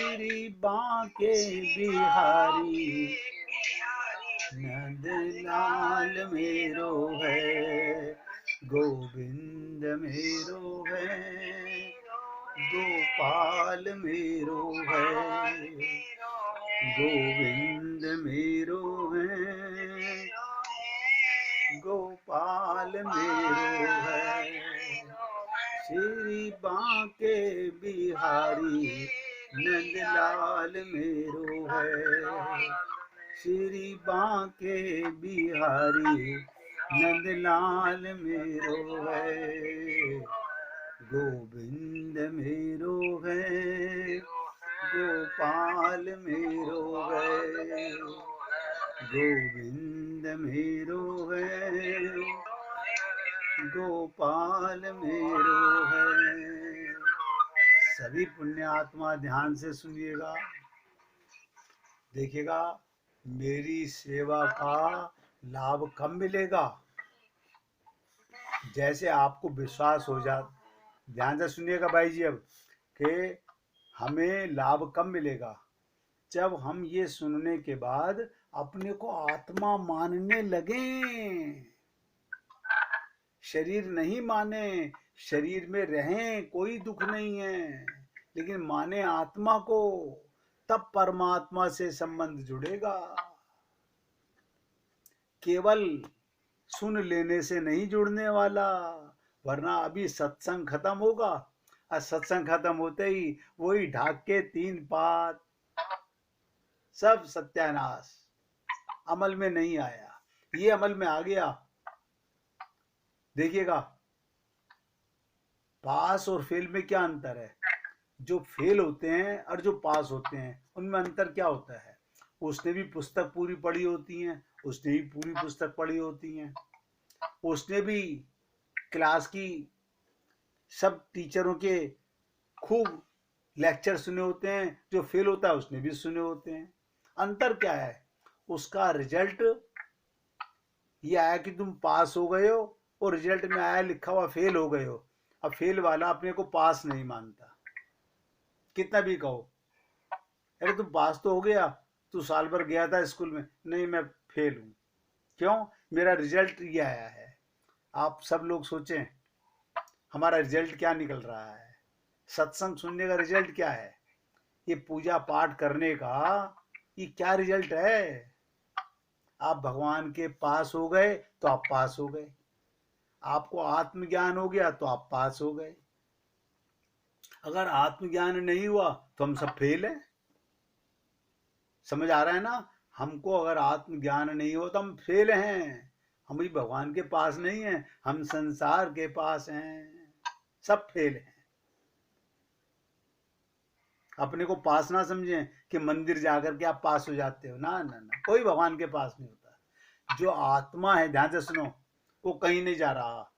श्री बांके बिहारी नंद लाल मेरो है, गोविंद मेरो है, गोपाल मेरो है, गोविंद मेरो है, गोपाल मेरो है। श्री बांके बिहारी नंदलाल मेरो है, श्री बांके बिहारी नंदलाल मेरो है, गोविंद मेरो है, गोपाल मेरो है, गोविंद मेरो है, गोपाल मेरो है। सभी पुण्यात्मा ध्यान से सुनिएगा, देखिएगा मेरी सेवा का लाभ कब मिलेगा। जैसे आपको विश्वास हो जा, ध्यान से सुनिएगा भाई जी, अब कि हमें लाभ कब मिलेगा, जब हम ये सुनने के बाद अपने को आत्मा मानने लगें। शरीर नहीं माने, शरीर में रहें कोई दुख नहीं है, लेकिन माने आत्मा को, तब परमात्मा से संबंध जुड़ेगा। केवल सुन लेने से नहीं जुड़ने वाला, वरना अभी सत्संग खत्म होगा और सत्संग खत्म होते ही वही ढाक के 3 पात, सब सत्यानाश, अमल में नहीं आया। ये अमल में आ गया। देखिएगा पास और फेल में क्या अंतर है। जो फेल होते हैं और जो पास होते हैं उनमें अंतर क्या होता है। उसने भी पुस्तक पूरी पढ़ी होती है, उसने भी पूरी पुस्तक पढ़ी होती है, उसने भी क्लास की सब टीचरों के खूब लेक्चर सुने होते हैं। जो फेल होता है उसने भी सुने होते हैं। अंतर क्या है, उसका रिजल्ट ये आया कि तुम पास हो गए हो, और रिजल्ट में आया लिखा हुआ फेल हो गए हो। अब फेल वाला अपने को पास नहीं मानता, कितना भी कहो, अरे तुम पास तो हो गया, तू साल भर गया था स्कूल में, नहीं मैं फेल हूं। क्यों, मेरा रिजल्ट ये आया है। आप सब लोग सोचें हमारा रिजल्ट क्या निकल रहा है। सत्संग सुनने का रिजल्ट क्या है, ये पूजा पाठ करने का ये क्या रिजल्ट है। आप भगवान के पास हो गए तो आप पास हो गए, आपको आत्मज्ञान हो गया तो आप पास हो गए। अगर आत्मज्ञान नहीं हुआ तो हम सब फेल हैं। समझ आ रहा है ना। हमको अगर आत्मज्ञान नहीं हो तो हम फेल हैं। हम भी भगवान के पास नहीं हैं, हम संसार के पास हैं, सब फेल हैं। अपने को पास ना समझें कि मंदिर जाकर के आप पास हो जाते हो, ना ना ना, कोई भगवान के पास नहीं होता। जो आत्मा है, ध्यान से सुनो, वो कहीं नहीं जा रहा।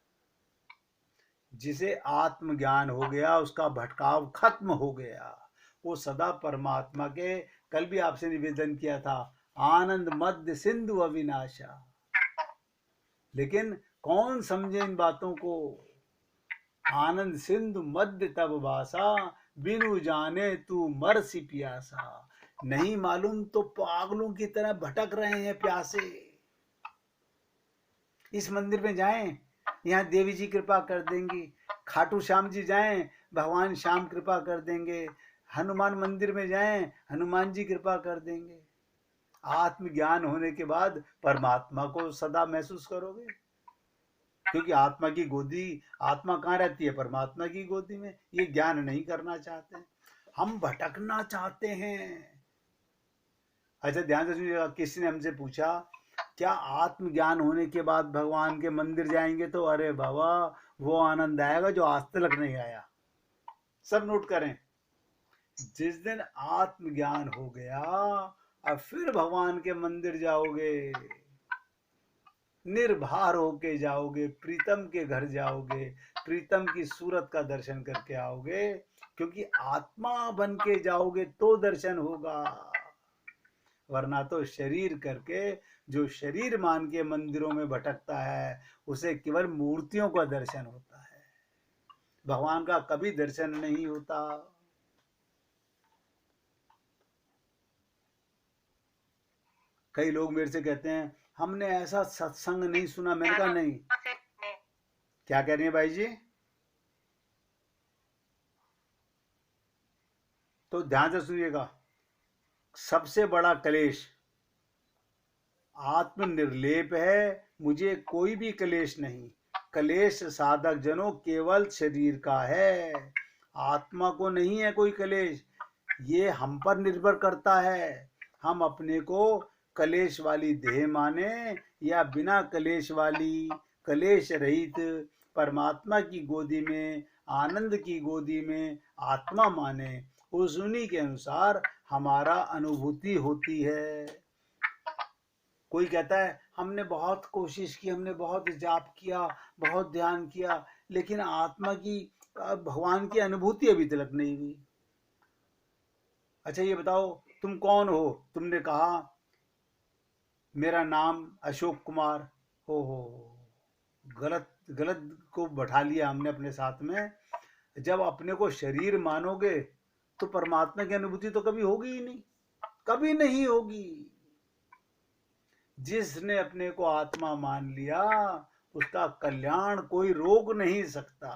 जिसे आत्मज्ञान हो गया उसका भटकाव खत्म हो गया, वो सदा परमात्मा के, कल भी आपसे निवेदन किया था, आनंद मध्य सिंधु अविनाशा। लेकिन कौन समझे इन बातों को। आनंद सिंधु मध्य तब वासा, बिनु जाने तू मरसी प्यासा। नहीं मालूम तो पागलों की तरह भटक रहे हैं प्यासे। इस मंदिर में जाएं, यहाँ देवी जी कृपा कर देंगी। खाटू श्याम जी जाएं, भगवान श्याम कृपा कर देंगे। हनुमान मंदिर में जाएं, हनुमान जी कृपा कर देंगे। आत्मज्ञान होने के बाद परमात्मा को सदा महसूस करोगे, क्योंकि आत्मा की गोदी, आत्मा कहाँ रहती है, परमात्मा की गोदी में। ये ज्ञान नहीं करना चाहते, हम भटकना चाहते हैं। अच्छा ध्यान से सुनिएगा, किसी ने हमसे पूछा क्या आत्मज्ञान होने के बाद भगवान के मंदिर जाएंगे तो, अरे बाबा वो आनंद आएगा जो आज तक नहीं आया। सब नोट करें, जिस दिन आत्मज्ञान हो गया और फिर भगवान के मंदिर जाओगे, निर्भर होके जाओगे, प्रीतम के घर जाओगे, प्रीतम की सूरत का दर्शन करके आओगे, क्योंकि आत्मा बन के जाओगे तो दर्शन होगा। वरना तो शरीर करके, जो शरीर मान के मंदिरों में भटकता है उसे केवल मूर्तियों का दर्शन होता है, भगवान का कभी दर्शन नहीं होता। कई लोग मेरे से कहते हैं हमने ऐसा सत्संग नहीं सुना। मैंने कहा नहीं। क्या कह रही है भाई जी? तो ध्यान से सुनिएगा। सबसे बड़ा क्लेश आत्म निर्लेप है, मुझे कोई भी क्लेश नहीं। क्लेश साधक जनों केवल शरीर का है, आत्मा को नहीं है कोई क्लेश। ये हम पर निर्भर करता है, हम अपने को क्लेश वाली देह माने या बिना क्लेश वाली क्लेश रहित परमात्मा की गोदी में, आनंद की गोदी में आत्मा माने। उस उन्हीं के अनुसार हमारा अनुभूति होती है। कोई कहता है हमने बहुत कोशिश की, हमने बहुत जाप किया, बहुत ध्यान किया, लेकिन आत्मा की भगवान की अनुभूति अभी तक नहीं हुई। अच्छा ये बताओ तुम कौन हो? तुमने कहा मेरा नाम अशोक कुमार। हो गलत गलत को बैठा लिया हमने अपने साथ में। जब अपने को शरीर मानोगे तो परमात्मा की अनुभूति तो कभी होगी ही नहीं, कभी नहीं होगी। जिसने अपने को आत्मा मान लिया उसका कल्याण कोई रोक नहीं सकता।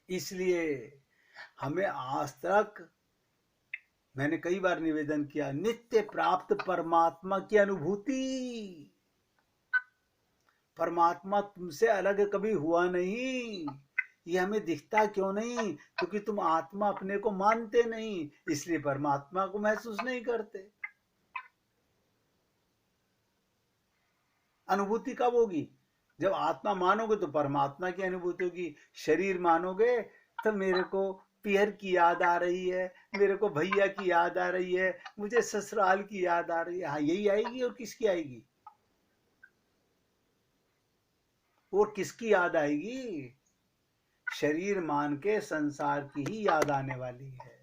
इसलिए हमें आज तक, मैंने कई बार निवेदन किया, नित्य प्राप्त परमात्मा की अनुभूति। परमात्मा तुमसे अलग कभी हुआ नहीं। ये हमें दिखता क्यों नहीं? क्योंकि तुम आत्मा अपने को मानते नहीं, इसलिए परमात्मा को महसूस नहीं करते। अनुभूति कब होगी? जब आत्मा मानोगे तो परमात्मा की अनुभूति होगी। शरीर मानोगे तो मेरे को पियर की याद आ रही है, मेरे को भैया की याद आ रही है, मुझे ससुराल की याद आ रही है। हाँ यही आएगी। और किसकी आएगी? और किसकी याद आएगी? शरीर मान के संसार की ही याद आने वाली है।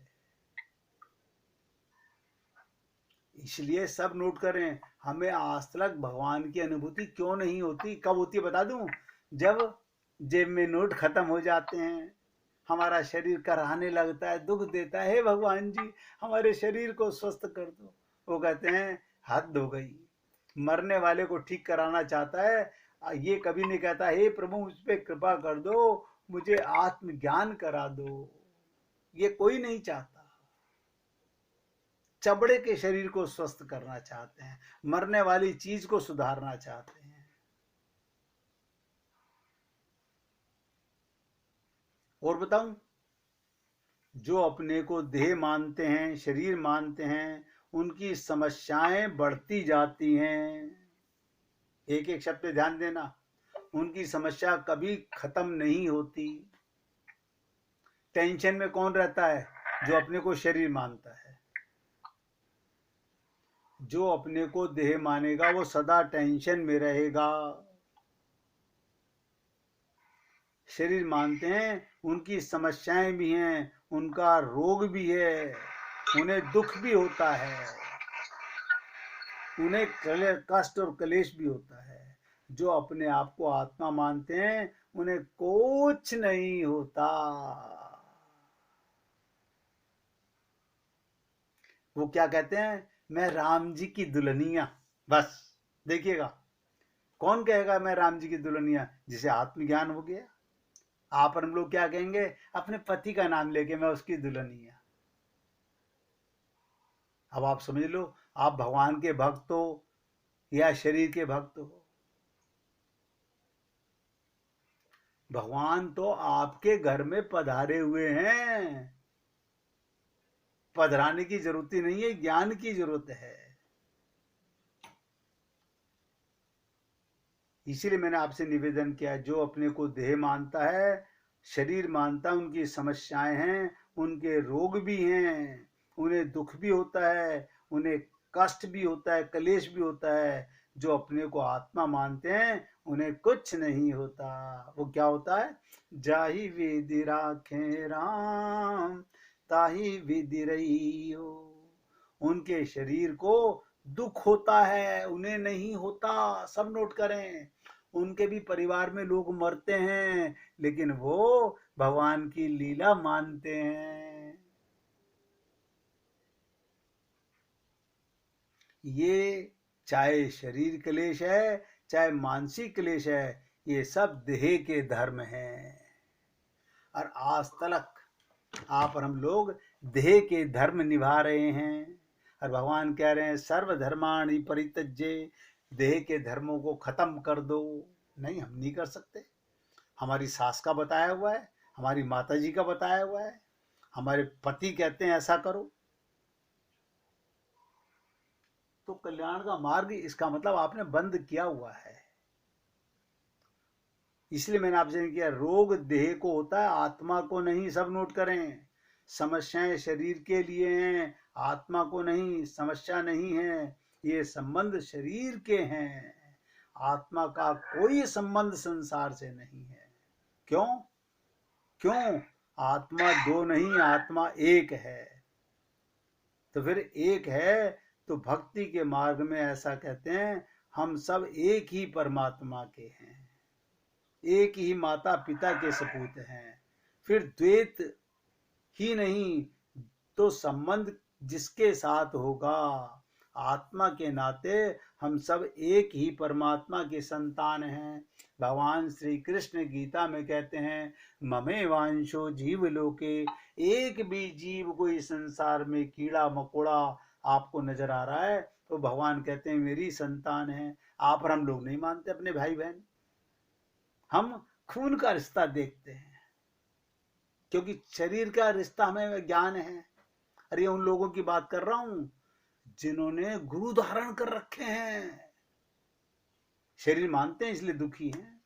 इसलिए सब नोट करें, हमें आज तक भगवान की अनुभूति क्यों नहीं होती? कब होती है बता दूं? जब जेब में नोट खत्म हो जाते हैं, हमारा शरीर कराहने लगता है, दुख देता है, हे भगवान जी हमारे शरीर को स्वस्थ कर दो। वो कहते हैं हद हो गई। मरने वाले को ठीक कराना चाहता है, ये कभी नहीं कहता हे प्रभु मुझ पे कृपा कर दो, मुझे आत्मज्ञान करा दो। ये कोई नहीं चाहता। चबड़े के शरीर को स्वस्थ करना चाहते हैं, मरने वाली चीज को सुधारना चाहते हैं। और बताऊं, जो अपने को देह मानते हैं, शरीर मानते हैं, उनकी समस्याएं बढ़ती जाती हैं। एक एक शब्द पे ध्यान देना, उनकी समस्या कभी खत्म नहीं होती। टेंशन में कौन रहता है? जो अपने को शरीर मानता है। जो अपने को देह मानेगा वो सदा टेंशन में रहेगा। शरीर मानते हैं उनकी समस्याएं भी हैं, उनका रोग भी है, उन्हें दुख भी होता है, उन्हें कष्ट और क्लेश भी होता है। जो अपने आप को आत्मा मानते हैं उन्हें कुछ नहीं होता। वो क्या कहते हैं? मैं राम जी की दुल्हनिया। बस देखिएगा, कौन कहेगा मैं राम जी की दुल्हनिया? जिसे आत्मज्ञान हो गया। आप और हम लोग क्या कहेंगे? अपने पति का नाम लेके मैं उसकी दुल्हनिया। अब आप समझ लो, आप भगवान के भक्त हो या शरीर के भक्त हो। भगवान तो आपके घर में पधारे हुए हैं। पधराने की जरूरत ही नहीं है, ज्ञान की जरूरत है। इसीलिए मैंने आपसे निवेदन किया, जो अपने को देह मानता है, शरीर मानता है, उनकी समस्याएं हैं, उनके रोग भी हैं, उन्हें दुख भी होता है, उन्हें कष्ट भी होता है, क्लेश भी होता है। जो अपने को आत्मा मानते हैं उन्हें कुछ नहीं होता। वो क्या होता है? जाहि विधि राखे राम ताहि विधि रही हो। उनके शरीर को दुख होता है, उन्हें नहीं होता। सब नोट करें, उनके भी परिवार में लोग मरते हैं, लेकिन वो भगवान की लीला मानते हैं। ये चाहे शरीर क्लेश है चाहे मानसिक क्लेश है, ये सब देह के धर्म हैं। और आज तक आप और हम लोग देह के धर्म निभा रहे हैं। और भगवान कह रहे हैं सर्वधर्माणि परित्यज्य, देह के धर्मों को खत्म कर दो। नहीं, हम नहीं कर सकते। हमारी सास का बताया हुआ है, हमारी माता जी का बताया हुआ है, हमारे पति कहते हैं ऐसा करो। तो कल्याण का मार्ग इसका मतलब आपने बंद किया हुआ है। इसलिए मैंने आपसे किया, रोग देह को होता है, आत्मा को नहीं। सब नोट करें, समस्याएं शरीर के लिए हैं, आत्मा को नहीं। समस्या नहीं है, ये संबंध शरीर के हैं। आत्मा का कोई संबंध संसार से नहीं है। क्यों? क्यों? आत्मा दो नहीं, आत्मा एक है। तो फिर एक है तो भक्ति के मार्ग में ऐसा कहते हैं, हम सब एक ही परमात्मा के हैं, एक ही माता पिता के सपूत हैं। फिर द्वैत ही नहीं तो संबंध जिसके साथ होगा, आत्मा के नाते हम सब एक ही परमात्मा के संतान हैं। भगवान श्री कृष्ण गीता में कहते हैं, ममे वांशो जीव लोके, एक भी जीव कोई संसार में कीड़ा मकोड़ा आपको नजर आ रहा है तो भगवान कहते हैं मेरी संतान है। आप और हम लोग नहीं मानते अपने भाई बहन, हम खून का रिश्ता देखते हैं, क्योंकि शरीर का रिश्ता हमें ज्ञान है। अरे उन लोगों की बात कर रहा हूं जिन्होंने गुरु धारण कर रखे हैं, शरीर मानते हैं इसलिए दुखी हैं।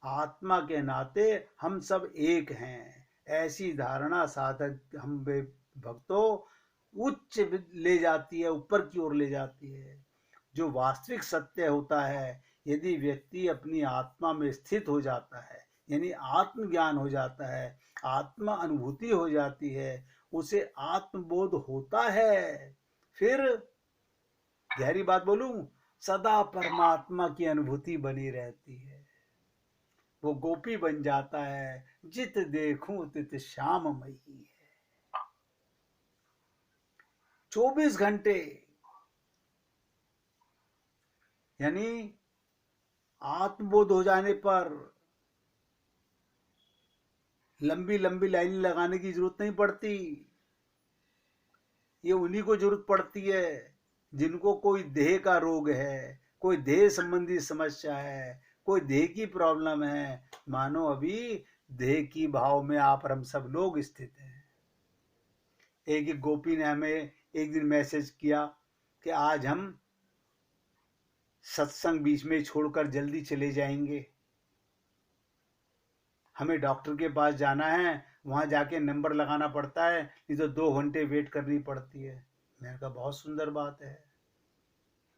आत्मा के नाते हम सब एक हैं, ऐसी धारणा साधक हम भक्तों उच्च ले जाती है, ऊपर की ओर ले जाती है। जो वास्तविक सत्य होता है, यदि व्यक्ति अपनी आत्मा में स्थित हो जाता है, यानी आत्मज्ञान हो जाता है, आत्मा अनुभूति हो जाती है, उसे आत्मबोध होता है, फिर गहरी बात बोलूं, सदा परमात्मा की अनुभूति बनी रहती है। वो गोपी बन जाता है, जित देखूं तित श्याम मई है। 24 घंटे, यानी आत्मबोध हो जाने पर लंबी लंबी लाइन लगाने की जरूरत नहीं पड़ती। ये उन्हीं को जरूरत पड़ती है जिनको कोई देह का रोग है, कोई देह संबंधी समस्या है, कोई देह की प्रॉब्लम है। मानो अभी देह की भाव में आप और हम सब लोग स्थित हैं। एक गोपी ने हमें एक दिन मैसेज किया कि आज हम सत्संग बीच में छोड़कर जल्दी चले जाएंगे, हमें डॉक्टर के पास जाना है, वहां जाके नंबर लगाना पड़ता है, नहीं तो 2 घंटे वेट करनी पड़ती है। मैंने कहा बहुत सुंदर बात है।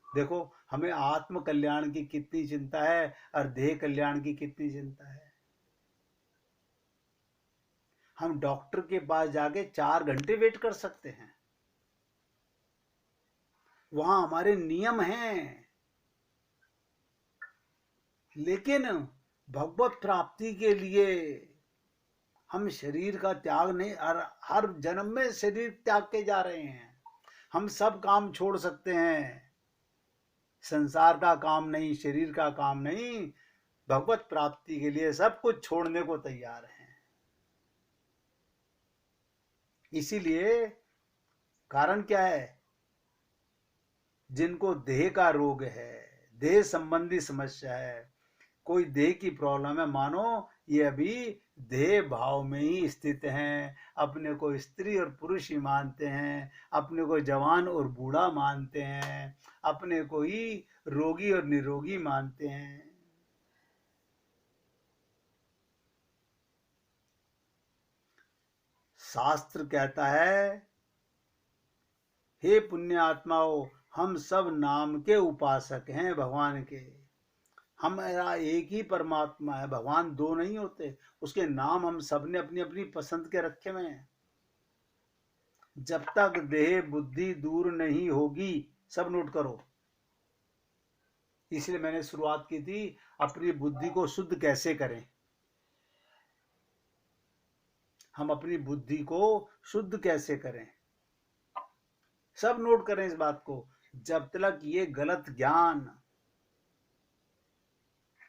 देखो हमें आत्म कल्याण की कितनी चिंता है और देह कल्याण की कितनी चिंता है। हम डॉक्टर के पास जाके 4 घंटे वेट कर सकते हैं, वहां हमारे नियम हैं, लेकिन भगवत प्राप्ति के लिए हम शरीर का त्याग नहीं, हर जन्म में शरीर त्याग के जा रहे हैं। हम सब काम छोड़ सकते हैं, संसार का काम नहीं, शरीर का काम नहीं, भगवत प्राप्ति के लिए सब कुछ छोड़ने को तैयार हैं। इसीलिए कारण क्या है, जिनको देह का रोग है, देह संबंधी समस्या है, कोई देह की प्रॉब्लम है, मानो ये अभी देह भाव में ही स्थित हैं, अपने को स्त्री और पुरुष ही मानते हैं, अपने को जवान और बूढ़ा मानते हैं, अपने को ही रोगी और निरोगी मानते हैं। शास्त्र कहता है, हे पुण्य आत्माओं, हम सब नाम के उपासक हैं भगवान के। हमारा एक ही परमात्मा है, भगवान दो नहीं होते, उसके नाम हम सब ने अपनी अपनी पसंद के रखे हुए हैं। जब तक देह बुद्धि दूर नहीं होगी, सब नोट करो, इसलिए मैंने शुरुआत की थी, अपनी बुद्धि को शुद्ध कैसे करें। हम अपनी बुद्धि को शुद्ध कैसे करें, सब नोट करें इस बात को। जब तक ये गलत ज्ञान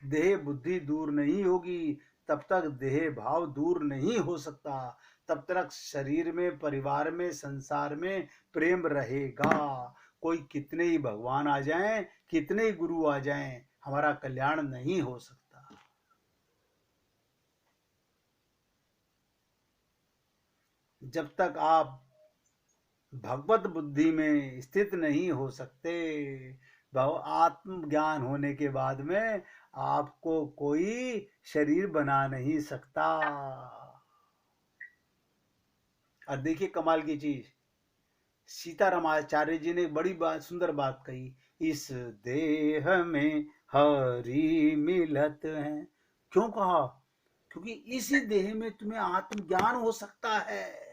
देह बुद्धि दूर नहीं होगी, तब तक देह भाव दूर नहीं हो सकता। तब तक शरीर में, परिवार में, संसार में प्रेम रहेगा। कोई कितने ही भगवान आ जाएं, कितने ही गुरु आ जाएं, हमारा कल्याण नहीं हो सकता। जब तक आप भगवत बुद्धि में स्थित नहीं हो सकते, आत्मज्ञान होने के बाद में आपको कोई शरीर बना नहीं सकता। और देखिए कमाल की चीज, सीतारामाचार्य जी ने एक बड़ी बात, सुंदर बात कही, इस देह में हरि मिलत है। क्यों कहा? क्योंकि इसी देह में तुम्हें आत्मज्ञान हो सकता है।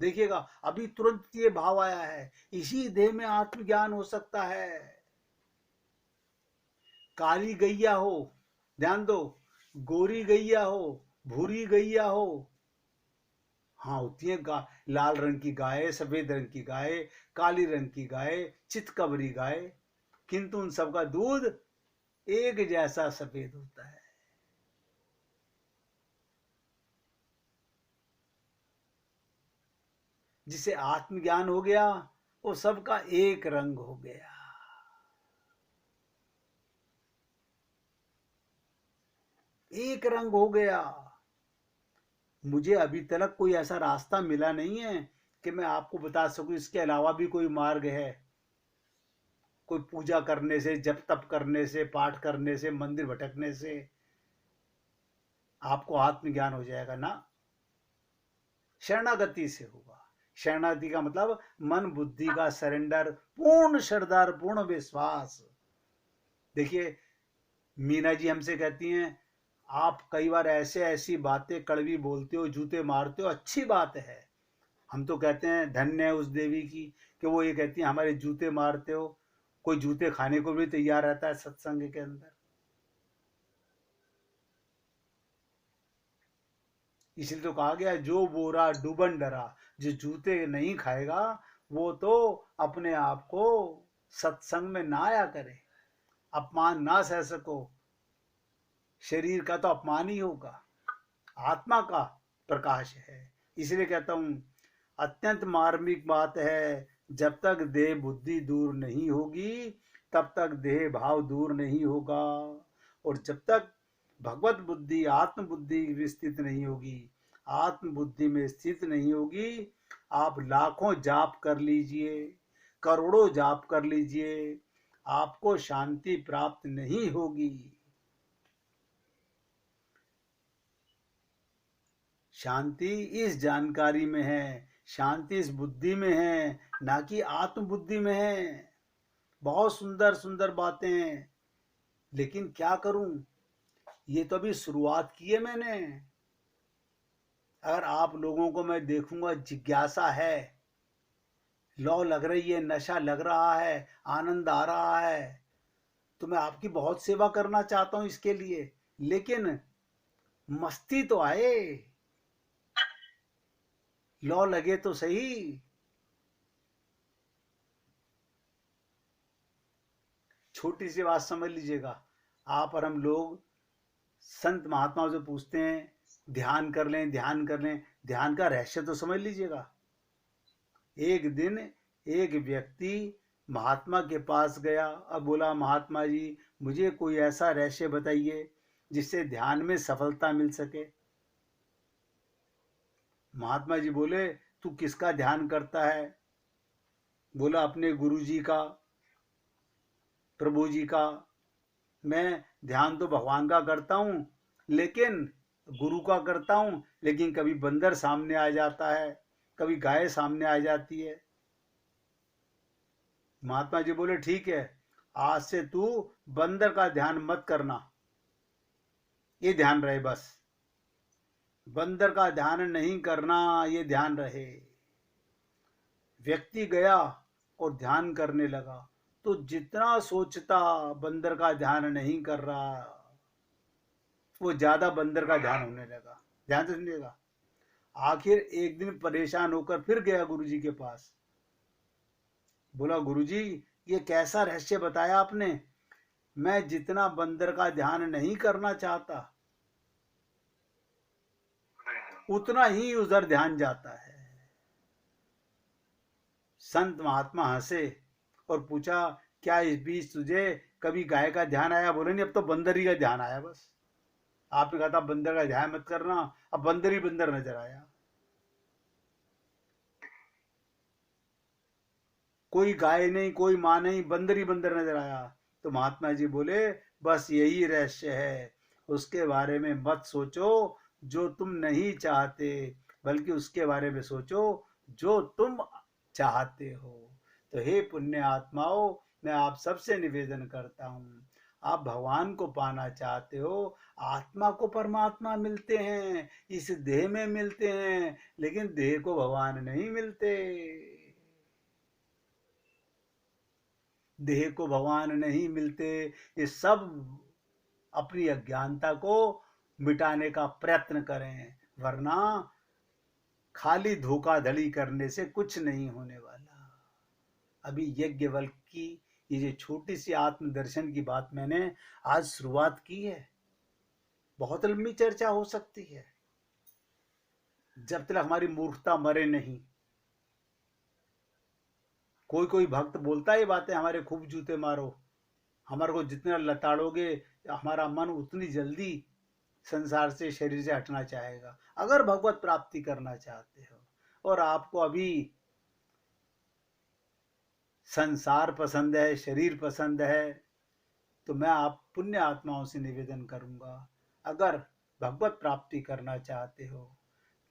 देखिएगा, अभी तुरंत ये भाव आया है, इसी देह में आत्मज्ञान हो सकता है। काली गैया हो, ध्यान दो, गोरी गैया हो, भूरी गैया हो, हाँ होती है लाल रंग की गाय, सफेद रंग की गाय, काली रंग की गाय, चितकबरी गाय, किंतु उन सबका दूध एक जैसा सफेद होता है। जिसे आत्मज्ञान हो गया, वो सबका एक रंग हो गया। एक रंग हो गया। मुझे अभी तक कोई ऐसा रास्ता मिला नहीं है कि मैं आपको बता सकूं इसके अलावा भी कोई मार्ग है। कोई पूजा करने से, जप तप करने से, पाठ करने से, मंदिर भटकने से आपको आत्मज्ञान हो जाएगा ना। शरणागति से होगा। शरणागति का मतलब मन बुद्धि का सरेंडर, पूर्ण श्रद्धा, पूर्ण विश्वास। देखिए, मीना जी हमसे कहती हैं, आप कई बार ऐसे ऐसी बातें कड़वी बोलते हो, जूते मारते हो, अच्छी बात है। हम तो कहते हैं धन्य है उस देवी की कि वो ये कहती है हमारे जूते मारते हो। कोई जूते खाने को भी तैयार रहता है सत्संग के अंदर। इसलिए तो कहा गया, जो बोरा डूबन डरा, जो जूते नहीं खाएगा वो तो अपने आप को सत्संग में ना आया करे। अपमान ना सह सको, शरीर का तो अपमान ही होगा, आत्मा का प्रकाश है। इसलिए कहता हूं, अत्यंत मार्मिक बात है, जब तक देह बुद्धि दूर नहीं होगी, तब तक देह भाव दूर नहीं होगा। और जब तक भगवत बुद्धि, आत्म बुद्धि विस्तृत नहीं होगी, आत्म बुद्धि में स्थित नहीं होगी, आप लाखों जाप कर लीजिए, करोड़ों जाप कर लीजिए, आपको शांति प्राप्त नहीं होगी। शांति इस जानकारी में है, शांति इस बुद्धि में है, ना कि आत्म बुद्धि में है। बहुत सुंदर सुंदर बातें हैं, लेकिन क्या करूं, ये तो अभी शुरुआत की है मैंने। अगर आप लोगों को मैं देखूंगा जिज्ञासा है, लौ लग रही है, नशा लग रहा है, आनंद आ रहा है, तो मैं आपकी बहुत सेवा करना चाहता हूं इसके लिए। लेकिन मस्ती तो आए, लौ लगे तो सही। छोटी सी बात समझ लीजिएगा, आप और हम लोग संत महात्माओं से पूछते हैं ध्यान कर लें, ध्यान कर लें, ध्यान का रहस्य तो समझ लीजिएगा। एक दिन एक व्यक्ति महात्मा के पास गया, अब बोला महात्मा जी मुझे कोई ऐसा रहस्य बताइए जिससे ध्यान में सफलता मिल सके। महात्मा जी बोले, तू किसका ध्यान करता है? बोला, अपने गुरु जी का, प्रभु जी का। मैं ध्यान तो भगवान का करता हूँ, लेकिन गुरु का करता हूँ, लेकिन कभी बंदर सामने आ जाता है, कभी गाय सामने आ जाती है। महात्मा जी बोले, ठीक है, आज से तू बंदर का ध्यान मत करना, ये ध्यान रहे, बस बंदर का ध्यान नहीं करना, ये ध्यान रहे। व्यक्ति गया और ध्यान करने लगा, तो जितना सोचता बंदर का ध्यान नहीं कर रहा, वो ज्यादा बंदर का ध्यान होने लगा। ध्यान से सुनिएगा। आखिर एक दिन परेशान होकर फिर गया गुरु जी के पास। बोला गुरुजी ये कैसा रहस्य बताया आपने, मैं जितना बंदर का ध्यान नहीं करना चाहता उतना ही उधर ध्यान जाता है। संत महात्मा हंसे और पूछा क्या इस बीच तुझे कभी गाय का ध्यान आया? बोले नहीं, अब तो बंदर ही का ध्यान आया बस। आपने कहा था बंदर का ध्यान मत करना, अब बंदर ही बंदर नजर आया। कोई गाय नहीं, कोई माँ नहीं, बंदर ही बंदर नजर आया। तो महात्मा जी बोले बस यही रहस्य है, उसके बारे में मत सोचो जो तुम नहीं चाहते, बल्कि उसके बारे में सोचो जो तुम चाहते हो। तो हे पुण्य आत्माओं, मैं आप सबसे निवेदन करता हूँ, आप भगवान को पाना चाहते हो, आत्मा को परमात्मा मिलते हैं, इस देह में मिलते हैं, लेकिन देह को भगवान नहीं मिलते। देह को भगवान नहीं मिलते। ये सब अपनी अज्ञानता को मिटाने का प्रयत्न करें, वरना खाली धोखाधड़ी करने से कुछ नहीं होने वाला। अभी यज्ञवल्क्य की ये जो छोटी सी आत्मदर्शन की बात मैंने आज शुरुआत की है, बहुत लंबी चर्चा हो सकती है। जब तक हमारी मूर्खता मरे नहीं, कोई कोई भक्त बोलता है बातें, हमारे खूब जूते मारो, हमारे को जितना लताड़ोगे हमारा मन उतनी जल्दी संसार से, शरीर से हटना चाहेगा। अगर भगवत प्राप्ति करना चाहते हो और आपको अभी संसार पसंद है, शरीर पसंद है, तो मैं आप पुण्य आत्माओं से निवेदन करूंगा, अगर भगवत प्राप्ति करना चाहते हो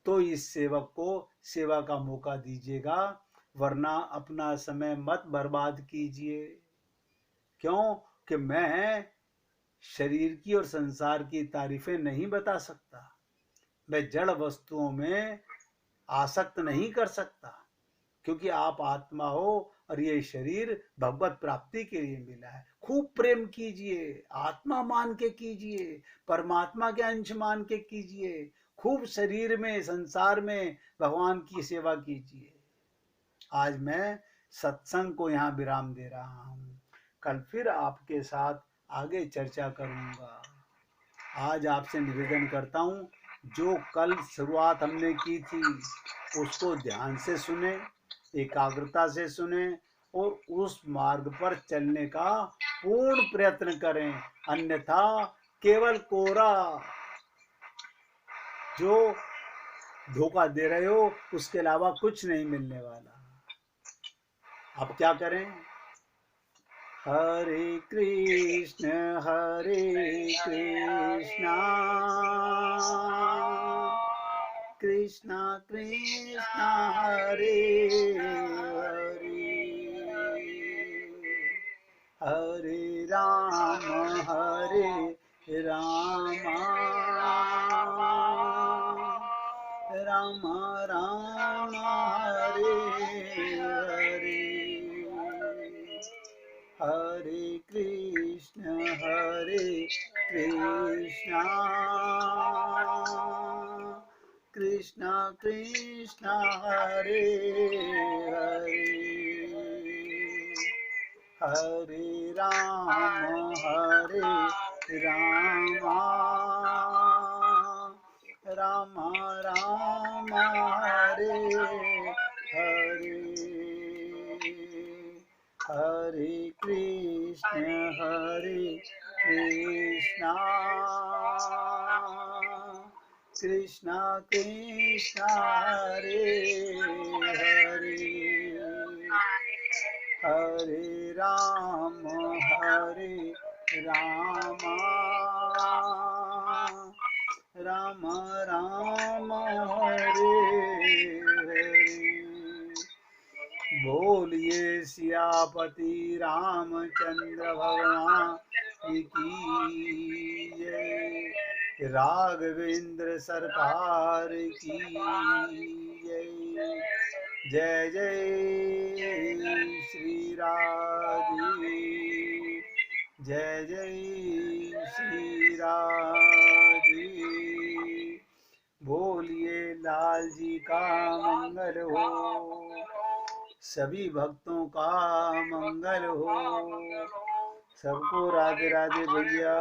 तो इस सेवक को सेवा का मौका दीजिएगा, वरना अपना समय मत बर्बाद कीजिए। क्यों कि मैं शरीर की और संसार की तारीफें नहीं बता सकता, मैं जड़ वस्तुओं में आसक्त नहीं कर सकता, क्योंकि आप आत्मा हो और ये शरीर भगवत प्राप्ति के लिए मिला है। खूब प्रेम कीजिए, आत्मा मान के कीजिए, परमात्मा के अंश मान के कीजिए, खूब शरीर में, संसार में भगवान की सेवा कीजिए। आज मैं सत्संग को यहाँ विराम दे रहा हूँ, कल फिर आपके साथ आगे चर्चा करूँगा। आज आपसे निवेदन करता हूँ, जो कल शुरुआत हमने की थी उसको ध्यान से सुने, एकाग्रता से सुने और उस मार्ग पर चलने का पूर्ण प्रयत्न करें, अन्यथा केवल कोरा जो धोखा दे रहे हो उसके अलावा कुछ नहीं मिलने वाला। अब क्या करें? हरे कृष्ण कृष्ण कृष्ण हरे हरे, हरे राम राम राम हरे हरे, हरे कृष्ण कृष्ण कृष्ण हरे हरे, हरे राम राम राम हरे हरे, हरे कृष्ण कृष्ण कृष्ण हरे हरे, हरे राम राम राम हरे हरे। बोलिए सियापति रामचंद्र भगवान की जय, राघवेंद्र सरकार की जय, जय जय श्री राधे, जय जय श्री राधे। बोलिए लाल जी का मंगल हो, सभी भक्तों का मंगल हो। सबको राधे राधे भैया।